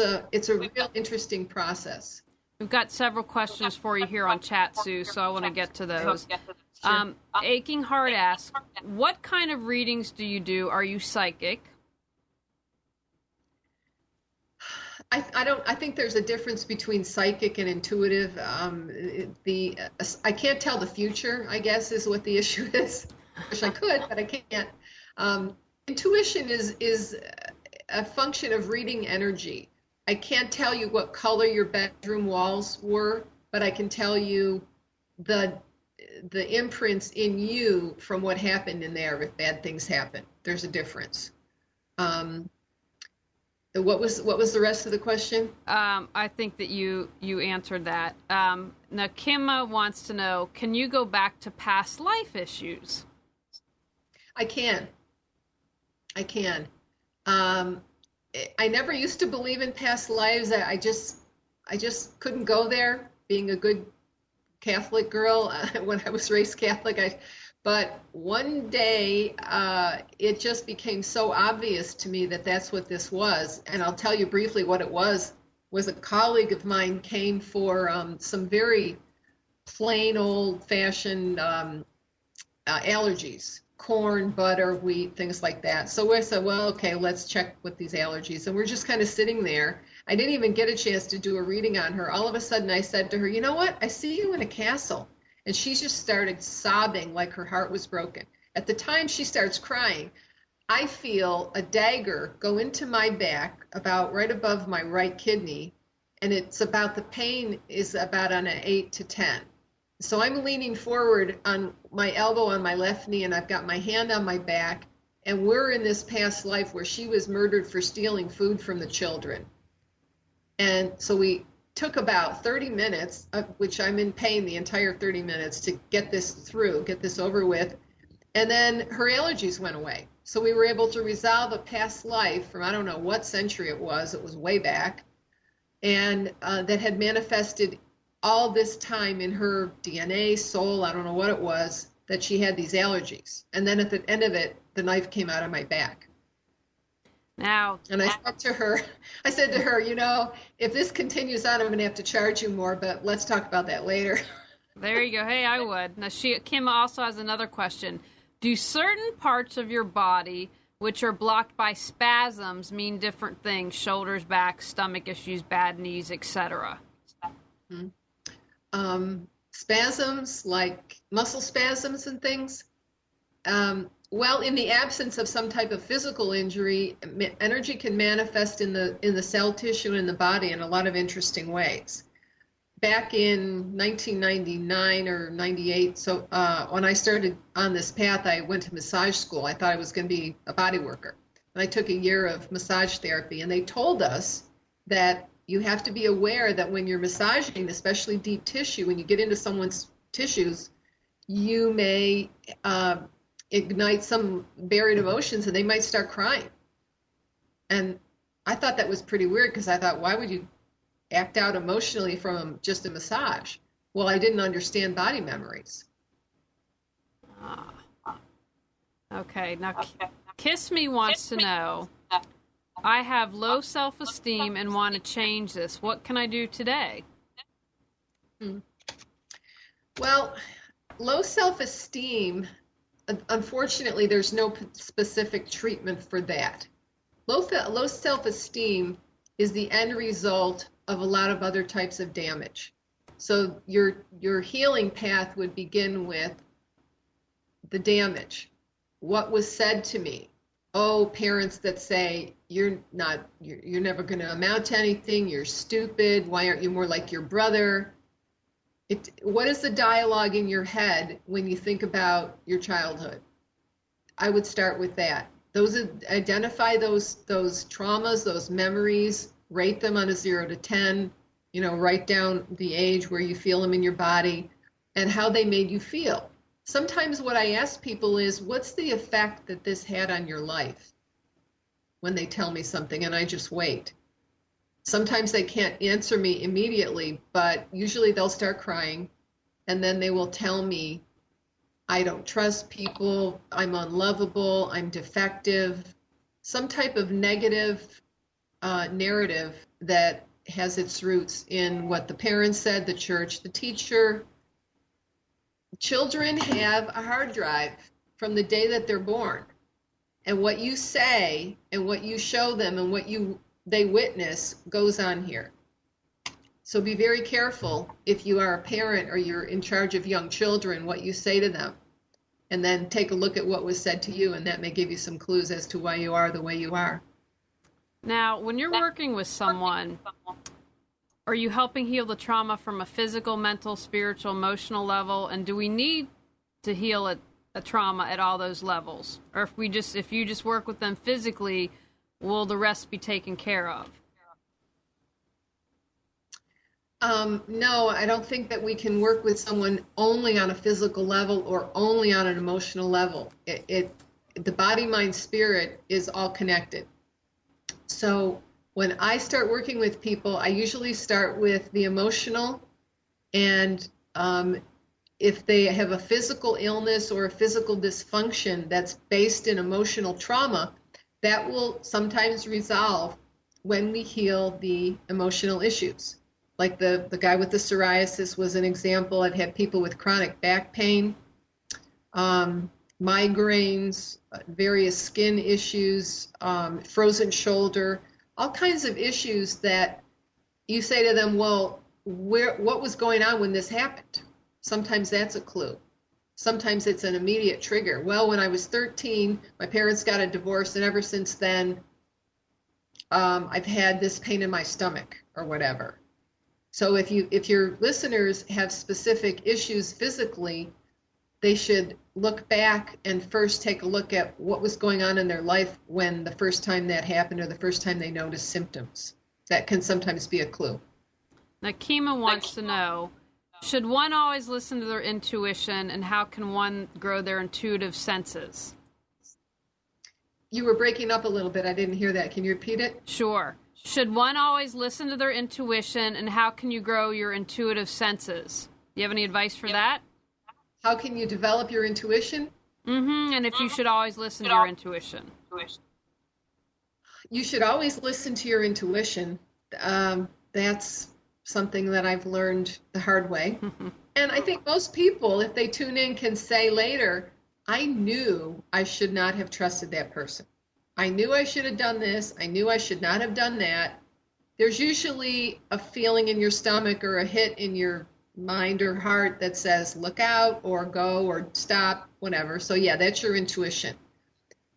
a real interesting process. We've got several questions for you here on chat, Sue, so I want to get to those. Sure. Aching Heart asks, what kind of readings do you do? Are you psychic? I think there's a difference between psychic and intuitive. I can't tell the future, I guess, is what the issue is. wish I could, but I can't. Intuition is a function of reading energy. I can't tell you what color your bedroom walls were, but I can tell you the imprints in you from what happened in there if bad things happen. There's a difference. What was the rest of the question? I think that you answered that. Now, Kimma wants to know, can you go back to past life issues? I can. I never used to believe in past lives. I just couldn't go there, being a good Catholic girl when I was raised Catholic. But one day it just became so obvious to me that that's what this was. And I'll tell you briefly what it was a colleague of mine came for some very plain old-fashioned allergies. Corn, butter, wheat, things like that. So I said, well, okay, let's check with these allergies. And we're just kind of sitting there. I didn't even get a chance to do a reading on her. All of a sudden I said to her, you know what? I see you in a castle. And she just started sobbing like her heart was broken. At the time she starts crying, I feel a dagger go into my back about right above my right kidney. And it's about, the pain is about on an 8 to 10. So I'm leaning forward on my elbow on my left knee, and I've got my hand on my back, and we're in this past life where she was murdered for stealing food from the children. And so we took about 30 minutes, which I'm in pain the entire 30 minutes, to get this through, get this over with. And then her allergies went away. So we were able to resolve a past life from, I don't know what century it was way back, and that had manifested all this time in her DNA, soul, I don't know what it was, that she had these allergies. And then at the end of it, the knife came out of my back. Now, and I said to her, you know, if this continues on, I'm going to have to charge you more, but let's talk about that later. There you go. Hey, I would. Now, Kim also has another question. Do certain parts of your body, which are blocked by spasms, mean different things? Shoulders, back, stomach issues, bad knees, etc. Mm-hmm. Spasms, like muscle spasms and things. Well, in the absence of some type of physical injury, energy can manifest in the cell tissue in the body in a lot of interesting ways. Back in 1999 or 98, so when I started on this path, I went to massage school. I thought I was going to be a body worker. And I took a year of massage therapy, and they told us that you have to be aware that when you're massaging, especially deep tissue, when you get into someone's tissues, you may ignite some buried emotions and they might start crying. And I thought that was pretty weird, because I thought, why would you act out emotionally from just a massage? Well, I didn't understand body memories. Okay, now Kiss Me wants to know, I have low self-esteem and want to change this. What can I do today? Well, low self-esteem, unfortunately, there's no specific treatment for that. Low self-esteem is the end result of a lot of other types of damage. So your healing path would begin with the damage. What was said to me? Oh, parents that say, you're never going to amount to anything, you're stupid, why aren't you more like your brother? What is the dialogue in your head when you think about your childhood? I would start with that. Identify those traumas, those memories, rate them on a 0 to 10, write down the age where you feel them in your body and how they made you feel. Sometimes what I ask people is, what's the effect that this had on your life? When they tell me something, and I just wait. Sometimes they can't answer me immediately, but usually they'll start crying, and then they will tell me, I don't trust people, I'm unlovable, I'm defective, some type of negative narrative that has its roots in what the parents said, the church, the teacher. Children have a hard drive from the day that they're born. And what you say and what you show them and what they witness goes on here. So be very careful if you are a parent or you're in charge of young children, what you say to them. and then take a look at what was said to you, and that may give you some clues as to why you are the way you are. Now, when you're working with someone, are you helping heal the trauma from a physical, mental, spiritual, emotional level? And do we need to heal a trauma at all those levels? Or if you just work with them physically, will the rest be taken care of? No, I don't think that we can work with someone only on a physical level or only on an emotional level. The body, mind, spirit is all connected. So when I start working with people, I usually start with the emotional, and if they have a physical illness or a physical dysfunction that's based in emotional trauma, that will sometimes resolve when we heal the emotional issues. Like the guy with the psoriasis was an example. I've had people with chronic back pain, migraines, various skin issues, frozen shoulder, all kinds of issues that you say to them, well, what was going on when this happened? Sometimes that's a clue. Sometimes it's an immediate trigger. Well, when I was 13, my parents got a divorce, and ever since then, I've had this pain in my stomach or whatever. So if your listeners have specific issues physically, they should look back and first take a look at what was going on in their life when the first time that happened or the first time they noticed symptoms. That can sometimes be a clue. Now, Kima wants to know, should one always listen to their intuition, and how can one grow their intuitive senses? You were breaking up a little bit. I didn't hear that. Can you repeat it? Sure. Should one always listen to their intuition, and how can you grow your intuitive senses? Do you have any advice for that? How can you develop your intuition? And if you should always listen to your intuition. You should always listen to your intuition. That's something that I've learned the hard way. And I think most people, if they tune in, can say later, I knew I should not have trusted that person. I knew I should have done this. I knew I should not have done that. There's usually a feeling in your stomach or a hit in your mind or heart that says, look out or go or stop, whatever. So yeah, that's your intuition.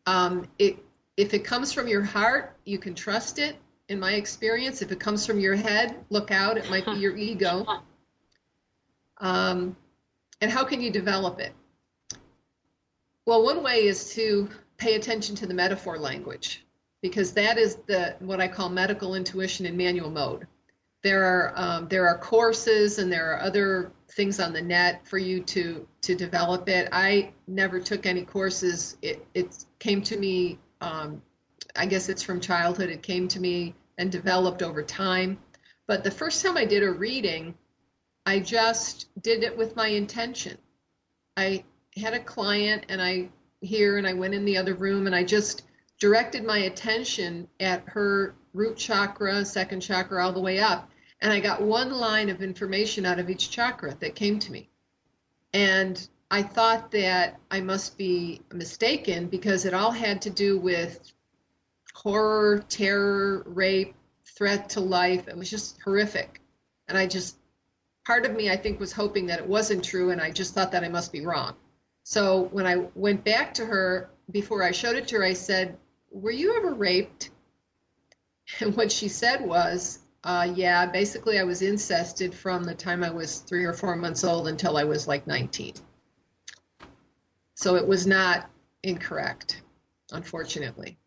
If it comes from your heart, you can trust it. In my experience, if it comes from your head, look out. It might be your ego. And how can you develop it? Well, one way is to pay attention to the metaphor language, because that is what I call medical intuition in manual mode. There are courses and there are other things on the net for you to develop it. I never took any courses. It came to me, I guess it's from childhood. It came to me and developed over time. But the first time I did a reading, I just did it with my intention. I had a client and I went in the other room and I just directed my attention at her root chakra, second chakra, all the way up. And I got one line of information out of each chakra that came to me. And I thought that I must be mistaken because it all had to do with horror, terror, rape, threat to life. It was just horrific. And part of me, I think, was hoping that it wasn't true, and I just thought that I must be wrong. So when I went back to her, before I showed it to her, I said, were you ever raped? And what she said was, yeah, basically I was incested from the time I was 3 or 4 months old until I was like 19. So it was not incorrect, unfortunately.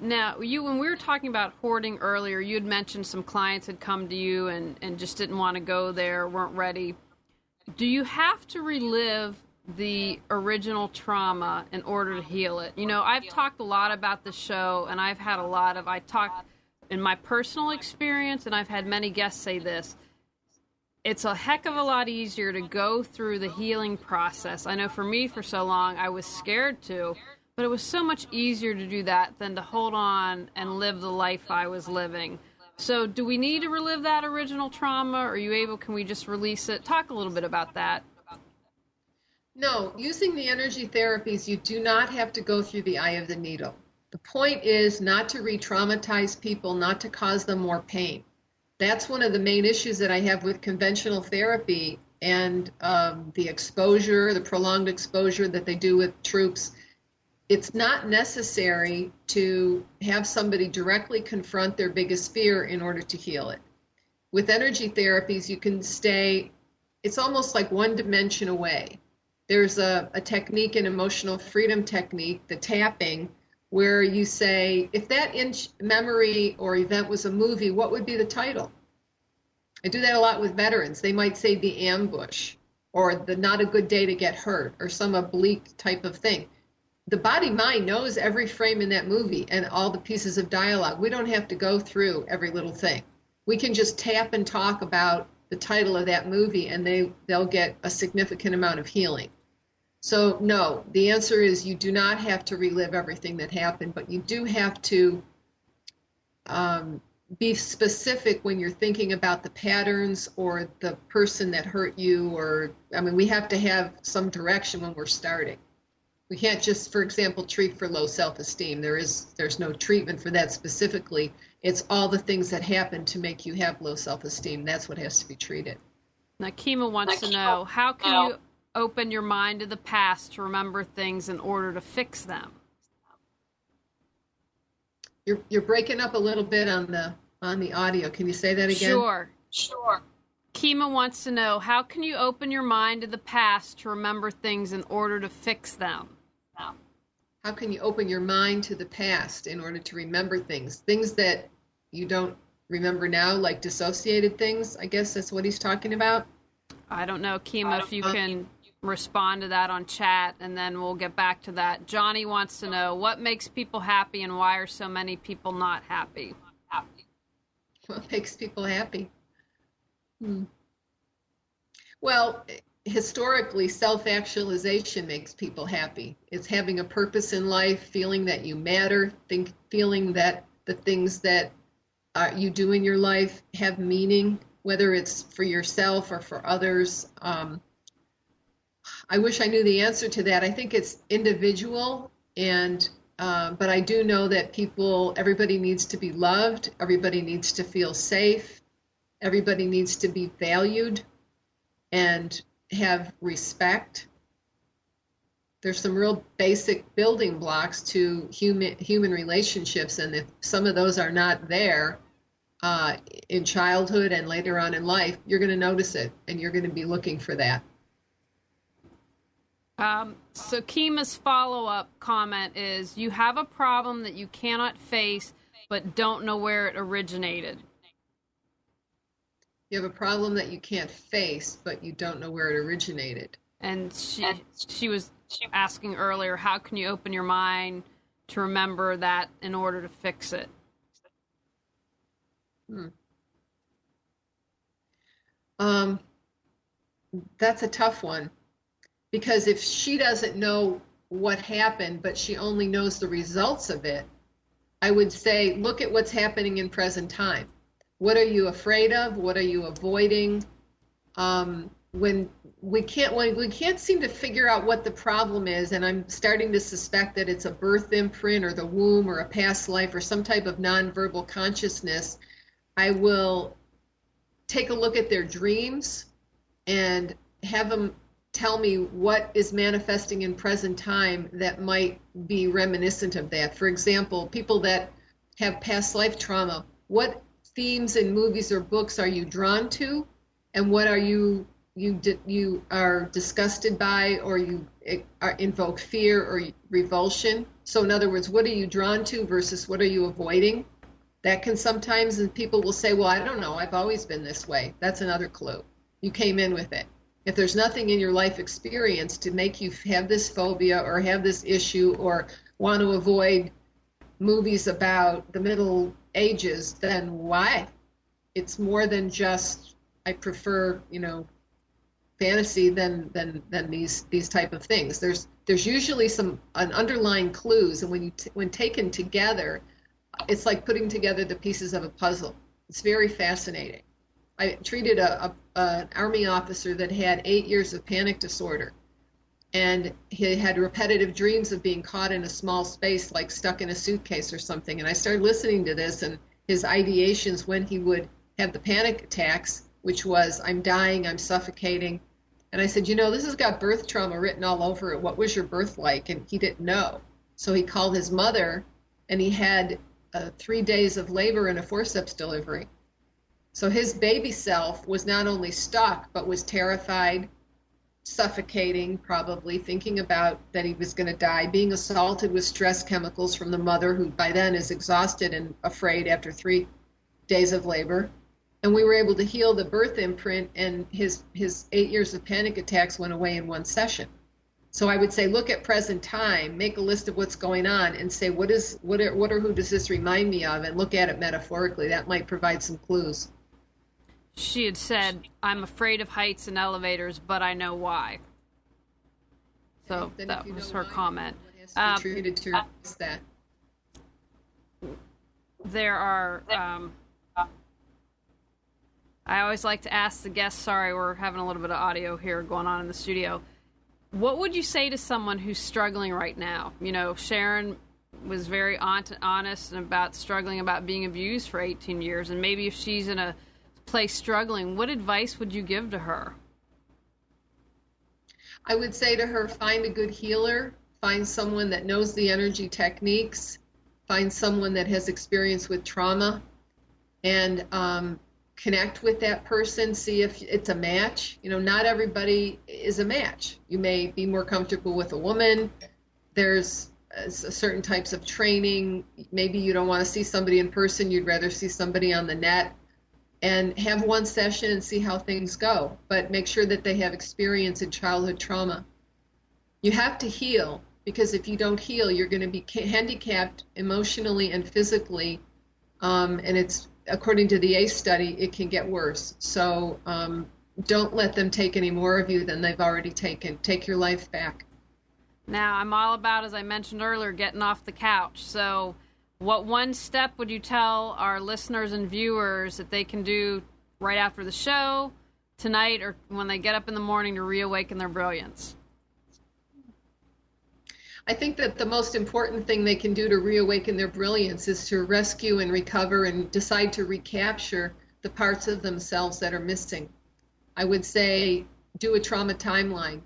Now, when we were talking about hoarding earlier, you had mentioned some clients had come to you and just didn't want to go there, weren't ready. Do you have to relive the original trauma in order to heal it? You know, I've talked a lot about the show, and I talked in my personal experience, and I've had many guests say this. It's a heck of a lot easier to go through the healing process. I know for me, for so long, I was scared to. But it was so much easier to do that than to hold on and live the life I was living. So do we need to relive that original trauma? Can we just release it? Talk a little bit about that. No, using the energy therapies, you do not have to go through the eye of the needle. The point is not to re-traumatize people, not to cause them more pain. That's one of the main issues that I have with conventional therapy. and the exposure, the prolonged exposure that they do with troops, it's not necessary to have somebody directly confront their biggest fear in order to heal it. With energy therapies, you can stay, it's almost like one dimension away. There's a technique, an emotional freedom technique, the tapping, where you say, if that memory or event was a movie, what would be the title? I do that a lot with veterans. They might say The Ambush, or The Not a Good Day to Get Hurt, or some oblique type of thing. The body-mind knows every frame in that movie and all the pieces of dialogue. We don't have to go through every little thing. We can just tap and talk about the title of that movie, and they'll get a significant amount of healing. So no, the answer is you do not have to relive everything that happened, but you do have to be specific when you're thinking about the patterns or the person that hurt you, or, I mean, we have to have some direction when we're starting. We can't just, for example, treat for low self-esteem. There's no treatment for that specifically. It's all the things that happen to make you have low self-esteem. That's what has to be treated. Now, Kima wants to know, how can you open your mind to the past to remember things in order to fix them? You're breaking up a little bit on the audio. Can you say that again? Sure. Kima wants to know, how can you open your mind to the past to remember things in order to fix them? How can you open your mind to the past in order to remember things? Things that you don't remember now, like dissociated things, I guess that's what he's talking about? I don't know, Kima, if you can respond to that on chat, and then we'll get back to that. Johnny wants to know, what makes people happy and why are so many people not happy? What makes people happy? Well, historically, self-actualization makes people happy. It's having a purpose in life, feeling that you matter, feeling that the things that you do in your life have meaning, whether it's for yourself or for others. I wish I knew the answer to that. I think it's individual, and but I do know that everybody needs to be loved, everybody needs to feel safe, everybody needs to be valued and have respect. There's some real basic building blocks to human relationships, and if some of those are not there in childhood and later on in life, you're going to notice it, and you're going to be looking for that. So Kima's follow-up comment is, you have a problem that you cannot face but don't know where it originated. You have a problem that you can't face, but you don't know where it originated. And she was asking earlier, how can you open your mind to remember that in order to fix it? That's a tough one. Because if she doesn't know what happened, but she only knows the results of it, I would say, look at what's happening in present time. What are you afraid of? What are you avoiding? When we can't seem to figure out what the problem is, and I'm starting to suspect that it's a birth imprint or the womb or a past life or some type of nonverbal consciousness, I will take a look at their dreams and have them tell me what is manifesting in present time that might be reminiscent of that. For example, people that have past life trauma, what themes in movies or books are you drawn to, and what are you are disgusted by, or you invoke fear or revulsion? So in other words, what are you drawn to versus what are you avoiding? That can sometimes, and people will say, well, I don't know, I've always been this way. That's another clue. You came in with it. If there's nothing in your life experience to make you have this phobia or have this issue or want to avoid movies about the Middle Ages, then why? It's more than just, I prefer, fantasy than these type of things. There's usually an underlying clues, and when taken together, it's like putting together the pieces of a puzzle. It's very fascinating. I treated an Army officer that had 8 years of panic disorder, and he had repetitive dreams of being caught in a small space, like stuck in a suitcase or something. And I started listening to this, and his ideations when he would have the panic attacks, which was, I'm dying, I'm suffocating, And I said, this has got birth trauma written all over it. What was your birth like? And he didn't know. So he called his mother, and he had 3 days of labor and a forceps delivery. So his baby self was not only stuck, but was terrified, suffocating, probably thinking about that he was going to die, being assaulted with stress chemicals from the mother, who by then is exhausted and afraid after 3 days of labor. And we were able to heal the birth imprint, and his 8 years of panic attacks went away in one session. So I would say, look at present time, make a list of what's going on, and say, who does this remind me of, and look at it metaphorically. That might provide some clues. She had said, I'm afraid of heights and elevators, but I know why. So that was her comment. Contributed to that. There are, I always like to ask the guests, sorry, we're having a little bit of audio here going on in the studio. What would you say to someone who's struggling right now? Sharon was very honest about struggling about being abused for 18 years, and maybe if she's in a place struggling, what advice would you give to her? I would say to her, find a good healer, find someone that knows the energy techniques, find someone that has experience with trauma, and connect with that person, see if it's a match. Not everybody is a match. You may be more comfortable with a woman. There's certain types of training. Maybe you don't want to see somebody in person. You'd rather see somebody on the net. And have one session and see how things go. But make sure that they have experience in childhood trauma. You have to heal, because if you don't heal, you're going to be handicapped emotionally and physically. And it's, according to the ACE study, it can get worse. So don't let them take any more of you than they've already taken. Take your life back. Now, I'm all about, as I mentioned earlier, getting off the couch. So what one step would you tell our listeners and viewers that they can do right after the show, tonight, or when they get up in the morning to reawaken their brilliance? I think that the most important thing they can do to reawaken their brilliance is to rescue and recover and decide to recapture the parts of themselves that are missing. I would say do a trauma timeline.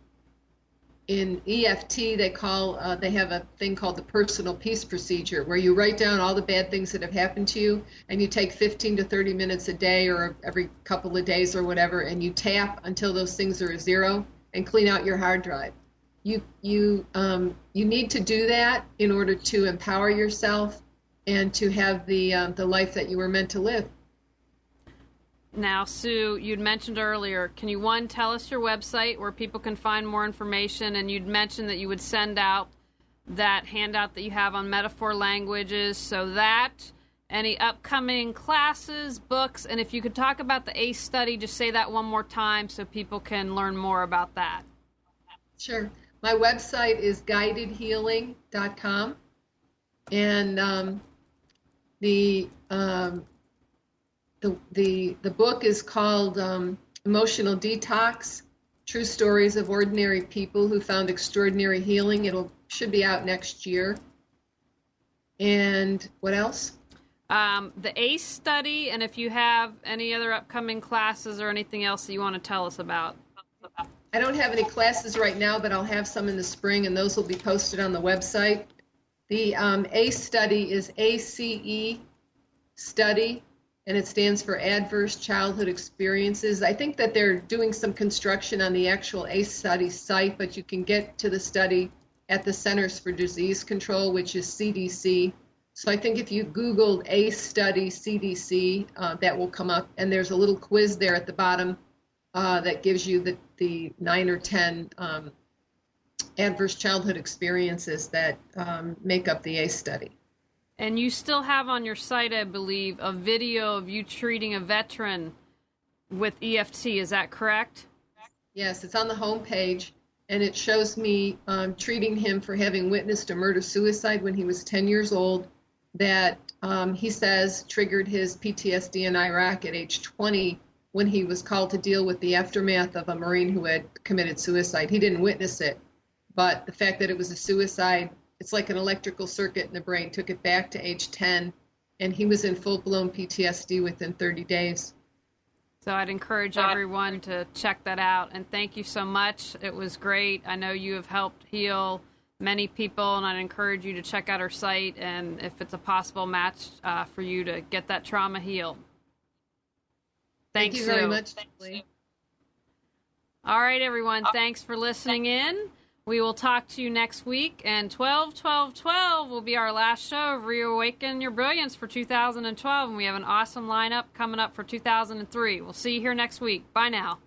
In EFT, they have a thing called the personal peace procedure, where you write down all the bad things that have happened to you, and you take 15 to 30 minutes a day or every couple of days or whatever, and you tap until those things are a zero and clean out your hard drive. You need to do that in order to empower yourself and to have the life that you were meant to live. Now, Sue, you'd mentioned earlier, can you, one, tell us your website where people can find more information? And you'd mentioned that you would send out that handout that you have on metaphor languages, so that any upcoming classes, books, and if you could talk about the ACE study, just say that one more time so people can learn more about that. Sure. My website is guidedhealing.com, and the book is called Emotional Detox: True Stories of Ordinary People Who Found Extraordinary Healing. Should be out next year. And what else? The ACE study, and if you have any other upcoming classes or anything else that you want to tell us about. I don't have any classes right now, but I'll have some in the spring, and those will be posted on the website. The ACE study is ACE study, and it stands for Adverse Childhood Experiences. I think that they're doing some construction on the actual ACE study site, but you can get to the study at the Centers for Disease Control, which is CDC. So I think if you Googled ACE study CDC, that will come up, and there's a little quiz there at the bottom that gives you the 9 or 10 adverse childhood experiences that make up the ACE study. And you still have on your site, I believe, a video of you treating a veteran with EFT. Is that correct? Yes, it's on the home page, and it shows me treating him for having witnessed a murder-suicide when he was 10 years old that he says triggered his PTSD in Iraq at age 20 when he was called to deal with the aftermath of a Marine who had committed suicide. He didn't witness it, but the fact that it was a suicide, it's like an electrical circuit in the brain, took it back to age 10, and he was in full-blown PTSD within 30 days. So I'd encourage everyone to check that out. And thank you so much. It was great. I know you have helped heal many people, and I'd encourage you to check out her site, and if it's a possible match for you to get that trauma healed. Thank you very much, Julie. All right, everyone. Thanks for listening in. We will talk to you next week, and 12-12-12 will be our last show of Reawaken Your Brilliance for 2012, and we have an awesome lineup coming up for 2003. We'll see you here next week. Bye now.